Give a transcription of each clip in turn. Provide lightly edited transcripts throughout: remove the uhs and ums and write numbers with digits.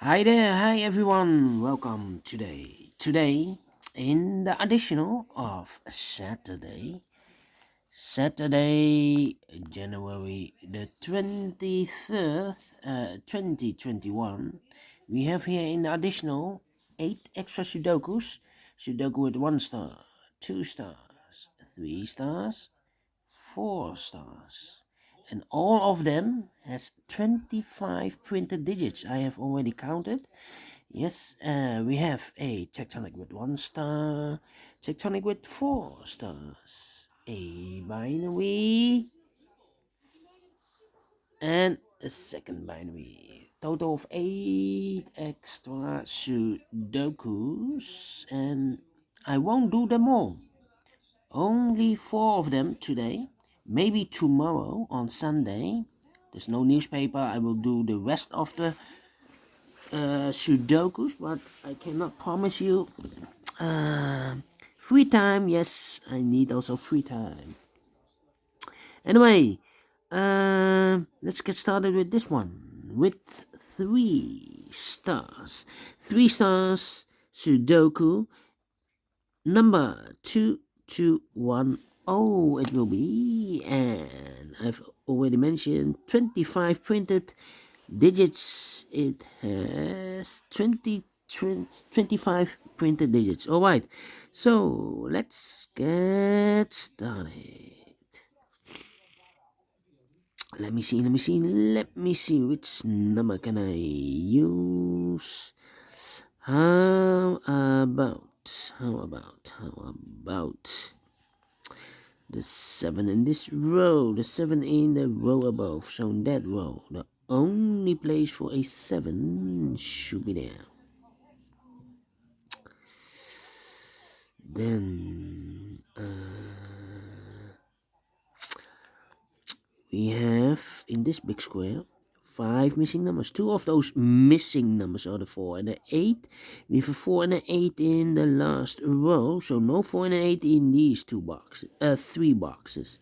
Hi there, hi everyone. Welcome today. Today, in the additional of Saturday, January the 23rd, 2021, we have here in the additional 8 extra Sudokus. Sudoku with 1 star, 2 stars, 3 stars, 4 stars. And all of them has 25 printed digits. I have already counted. Yes, we have a tectonic with 1 star, tectonic with 4 stars, a binary, and a second binary. Total of 8 extra Sudokus, and I won't do them all. Only 4 of them today. Maybe tomorrow on Sunday. There's no newspaper. I will do the rest of the Sudokus, but I cannot promise you free time. Yes, I need also free time. Anyway, let's get started with this one with 3 stars. 3 stars Sudoku number 2210 it will be, and I've already mentioned 25 printed digits. It has 25 printed digits. All right, so let's get started. Let me see which number can I use. How about the 7 in this row, the 7 in the row above? So in that row, the only place for a 7 should be there. Then we have in this big square 5 missing numbers. 2 of those missing numbers are the 4 and the 8. We have a 4 and an 8 in the last row, so no 4 and an 8 in these 3 boxes.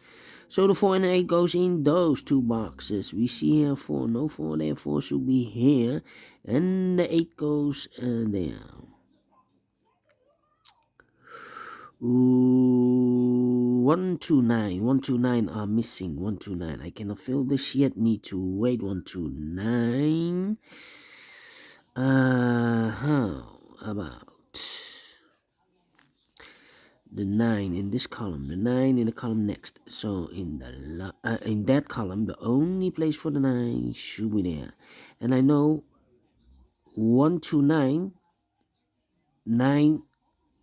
So the 4 and 8 goes in those 2 boxes. We see here 4, no 4 there, 4 should be here, and the 8 goes there. Ooh, 129 are missing. 129. I cannot fill this yet. Need to wait. 129. How about the 9 in this column? The 9 in the column next. So in that column, the only place for the 9 should be there. And I know 129, 9.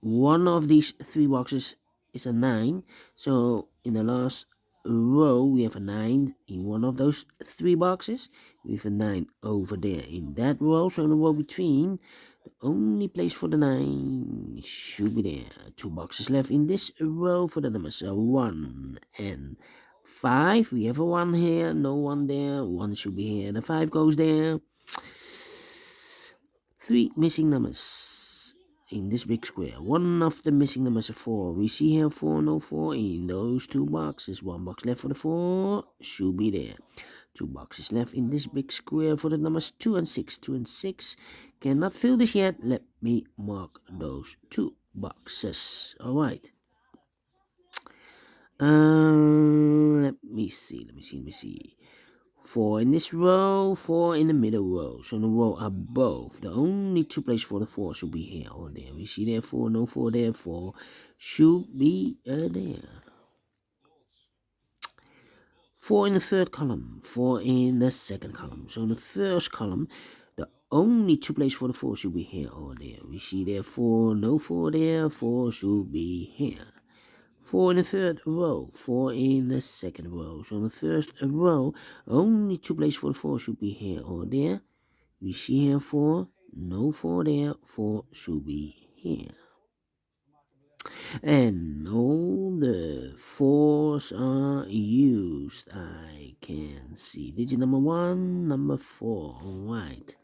One of these 3 boxes is a 9, so in the last row we have a 9 in one of those 3 boxes. We have a 9 over there in that row, so in the row between, the only place for the 9 should be there. 2 boxes left in this row for the numbers 1 and 5. We have a 1 here, no 1 there, 1 should be here, and a 5 goes there. 3 missing numbers in this big square. One of the missing numbers is 4. We see here 4, no 4 in those 2 boxes. 1 box left for the 4 should be there. 2 boxes left in this big square for the numbers 2 and 6. 2 and 6 cannot fill this yet. Let me mark those 2 boxes. All right. Let me see. 4 in this row, 4 in the middle row. So in the row above, the only 2 places for the 4 should be here or there. We see there 4, no 4 there, 4 should be there. 4 in the third column, 4 in the second column. So in the first column, the only 2 places for the 4 should be here or there. We see there 4, no 4 there, 4 should be here. 4 in the third row, 4 in the second row. So in the first row, only 2 places for the 4 should be here or there. We see here 4, no 4 there, 4 should be here. And all the 4s are used. I can see digit number 1, number 4. Alright.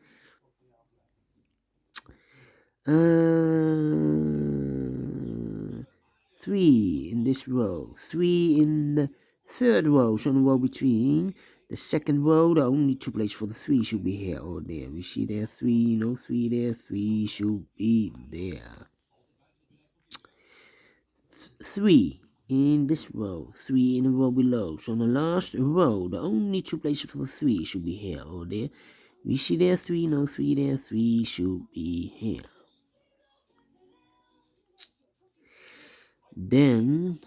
3 in this row, 3 in the third row, so in the row between, The second row, the only two places for the 3 should be here or there. We see there 3, no 3 there, 3 should be there. 3 in this row, 3 in the row below. So in the last row, the only two places for the 3 should be here or there. We see there 3, no 3 there, 3 should be here. Then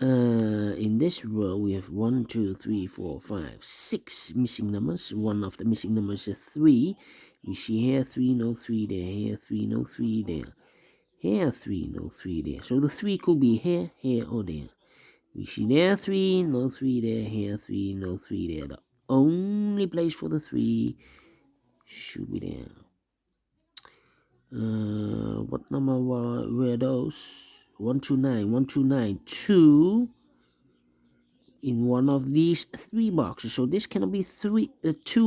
in this row we have 1, 2, 3, 4, 5, 6 missing numbers. One of the missing numbers is 3. We see here 3, no 3 there, here 3, no 3 there, here 3, no 3 there. So the 3 could be here, here or there. We see there 3, no 3 there, here 3, no 3 there. The only place for the 3 should be there. What number were those? 129, 129, 2 in one of these 3 boxes. So this cannot be 2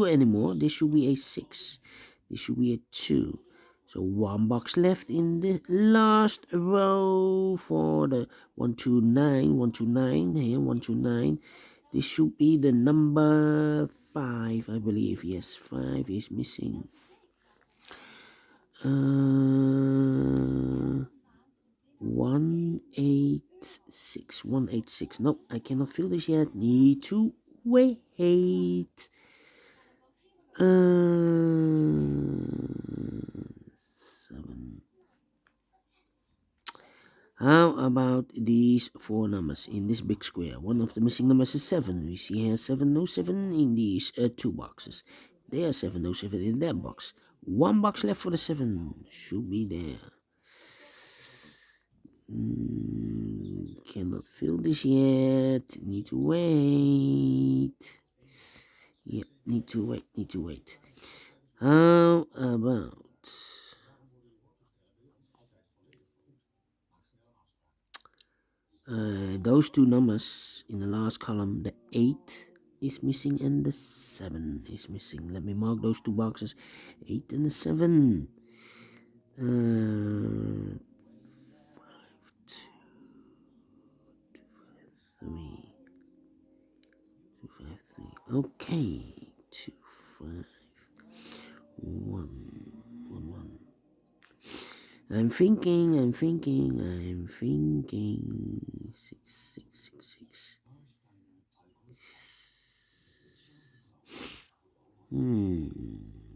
anymore. This should be a 6. This should be a 2. So 1 box left in the last row for the 129, 129 here, 129. This should be the number 5, I believe. Yes, 5 is missing. 186, 186. Nope, I cannot fill this yet. Need to wait. 7. How about these 4 numbers in this big square? One of the missing numbers is 7. We see here 7, no 7 in these 2 boxes. There 7, no 7 in that box. 1 box left for the 7. Should be there. Cannot fill this yet. Need to wait. Yeah, need to wait. How about those 2 numbers in the last column? The 8 is missing and the 7 is missing. Let me mark those 2 boxes. 8 and the 7. 5, 2, 5, 3. Okay. 2, 5, 1, 1, 1. I'm thinking. 6, 6, 6, 6.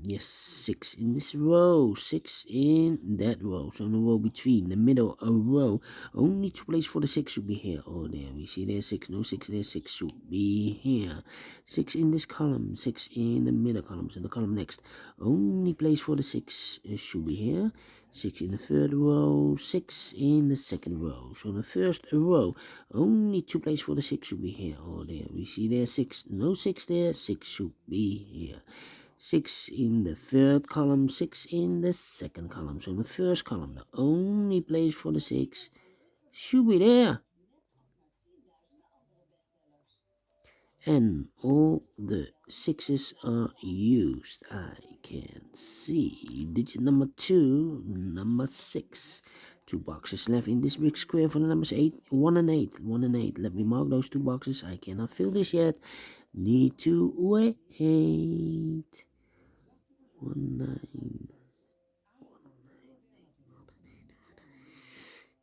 Yes, 6 in this row, 6 in that row. So in the row between, the middle a row, only 2 places for the 6 should be here or there. We see there's 6, no 6 there, 6 should be here. 6 in this column, 6 in the middle column, so the column next. Only place for the 6 should be here. 6 in the third row, 6 in the second row. So in the first row, only 2 places for the 6 should be here or there. We see there 6, no 6 there, 6 should be here. 6 in the third column, 6 in the second column. So in the first column, the only place for the 6 should be there. And all the 6s are used. I can see digit number 2, number 6. 2 boxes left in this big square for the numbers 8, 1 and 8. 1 and 8. Let me mark those 2 boxes. I cannot fill this yet. Need to wait. 1, 9.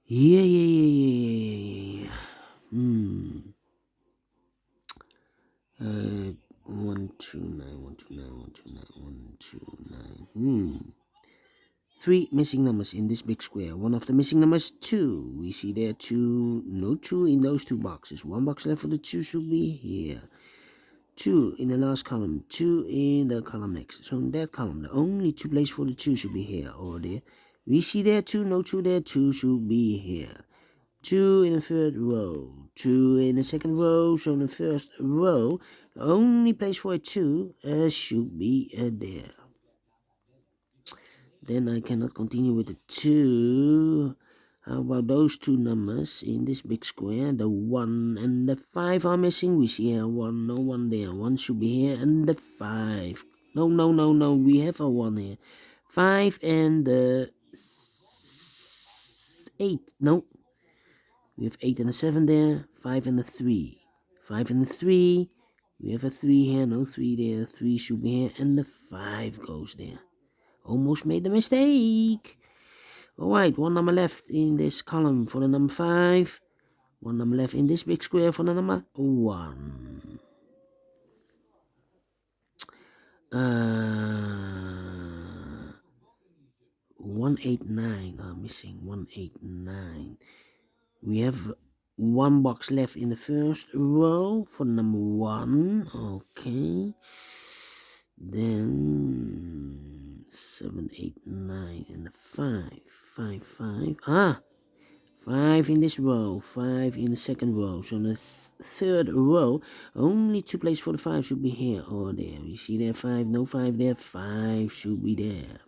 Yeah. 129. 3 missing numbers in this big square. One of the missing numbers 2. We see there 2, no 2 in those 2 boxes. 1 box left for the 2 should be here. 2 in the last column, 2 in the column next. So in that column, the only 2 places for the 2 should be here or there. We see there 2, no 2 there, 2 should be here. 2 in the third row, 2 in the second row. So in the first row, the only place for a 2 should be there. Then I cannot continue with the 2. How about those 2 numbers in this big square? The 1 and the 5 are missing. We see here 1, no 1 there. 1 should be here, and the 5. No. We have a 1 here. 5 and the 8. No. We have 8 and a 7 there. 5 and a 3. 5 and a 3. We have a 3 here, no 3 there, 3 should be here, and the 5 goes there. Almost made the mistake. Alright, one number left in this column for the number 5. One number left in this big square for the number 1. 189 are missing. 189. We have one box left in the first row for number 1. Okay. Then 7, 8, 9 and 5. 5, 5. 5 in this row, 5 in the second row. So in the third row, only 2 places for the 5 should be here or there. You see there 5, no 5 there, 5 should be there.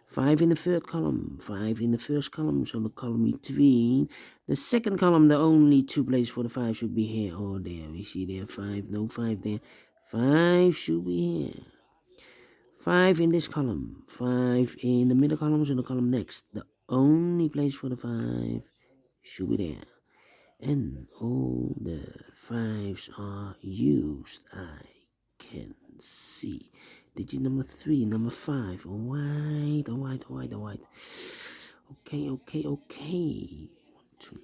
5 in the third column, 5 in the first column, so the column between the second column, the only 2 places for the 5 should be here or there. We see there 5, no 5 there, 5 should be here. 5 in this column, 5 in the middle column, so the column next, the only place for the 5 should be there. And all the 5s are used, I can see. Digit number 3, number 5. Alright. Okay. 1, 2,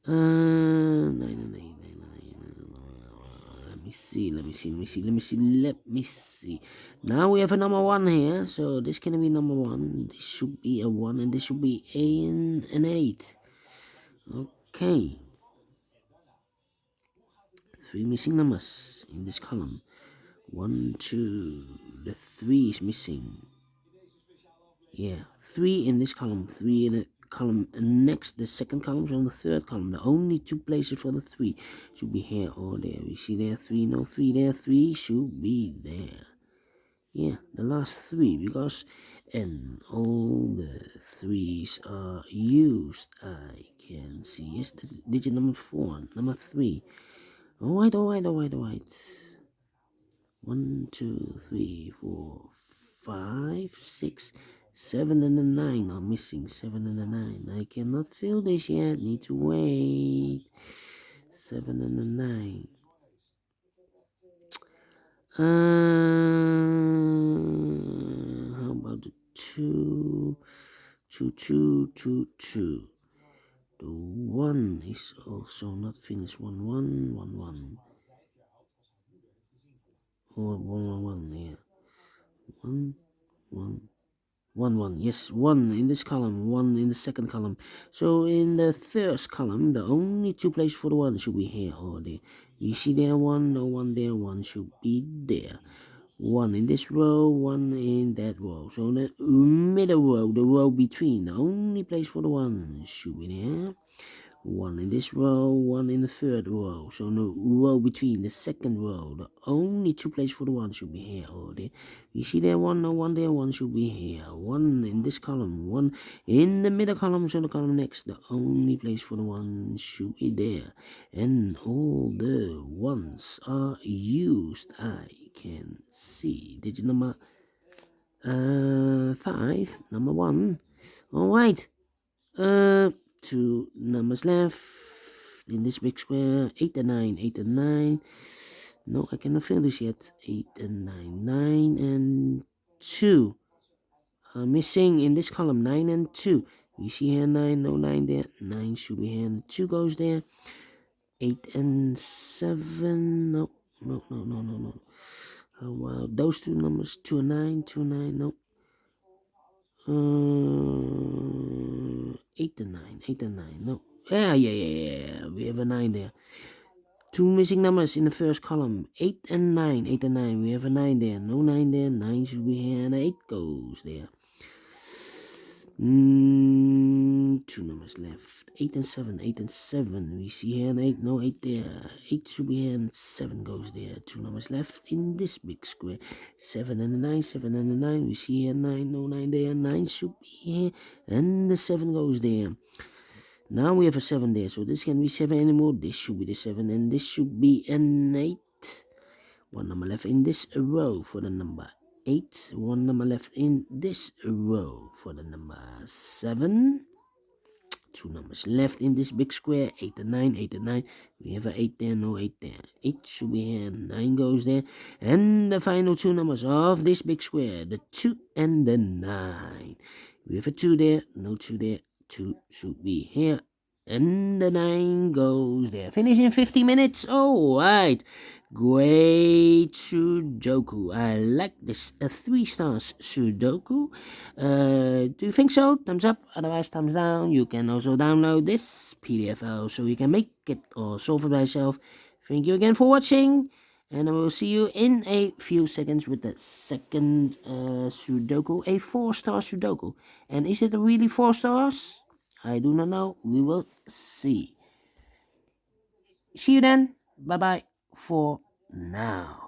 9. 9 and 8. Let me see. Now we have a number 1 here, so this can be number 1. This should be a 1, and this should be an 8. Okay. 3 missing numbers in this column. 1, 2. The 3 is missing. Yeah, 3 in this column. 3 in the column next. The second column is on the third column. The only 2 places for the 3 should be here or there. We see there 3, no 3 there. 3 should be there. Yeah, the last 3, because and all the 3s are used. I can see. Yes, the digit number 4, number 3. Alright. 1, 2, 3, 4, 5, 6, 7 and a 9 are missing. 7 and a 9. I cannot fill this yet. Need to wait. 7 and a 9. How about the 2? 2, 2, 2, 2. The 1 is also not finished. 1, 1, 1, 1. Oh, 1, 1, 1, yeah. 1, 1. 1, 1. Yes, 1 in this column, 1 in the second column. So in the first column, the only 2 places for the 1 should be here or there. You see there 1, no 1 there, 1 should be there. 1 in this row, 1 in that row. So in the middle row, the row between, the only place for the 1 should be there. 1 in this row, 1 in the third row. So in the row between the second row, the only 2 places for the 1 should be here or there. You see there 1, no 1 there, 1 should be here. 1 in this column, 1 in the middle column, so the column next, the only place for the 1 should be there. And all the 1s are used, I can see. Digit number 5, number 1. Alright. 2 numbers left in this big square. 8 and 9, 8 and 9. No, I cannot fill this yet. 8 and 9, 9 and 2 missing in this column. 9 and 2. We see here 9, no 9 there. 9 should be here, and 2 goes there. 8 and 7. No. How about those 2 numbers? 2 and 9, 2 and 9. No. 8 and 9, 8 and 9. No. Yeah. We have a 9 there. 2 missing numbers in the first column. 8 and 9, 8 and 9. We have a 9 there. No 9 there. 9 should be here, and 8 goes there. 2 numbers left. 8 and 7, 8 and 7. We see here an 8, no 8 there. 8 should be here, and 7 goes there. 2 numbers left in this big square. 7 and a 9, 7 and a 9. We see here 9, no 9 there. 9 should be here, and the 7 goes there. Now we have a 7 there, so this can be 7 anymore. This should be the 7, and this should be an 8. 1 number left in this row for the number 8. 1 number left in this row for the number 7. 2 numbers left in this big square, 8 and 9, 8 and 9. We have an 8 there, no 8 there. 8 should be here, 9 goes there. And the final 2 numbers of this big square, the 2 and the 9. We have a 2 there, no 2 there. 2 should be here. And the 9 goes there. Finish in 50 minutes. All right. Great Sudoku. I like this. A 3 stars Sudoku. Do you think so? Thumbs up. Otherwise, thumbs down. You can also download this PDF file so you can make it or solve it by yourself. Thank you again for watching. And I will see you in a few seconds with the second Sudoku. A 4-star Sudoku. And is it really 4 stars? I do not know. We will see. See you then. Bye bye for now.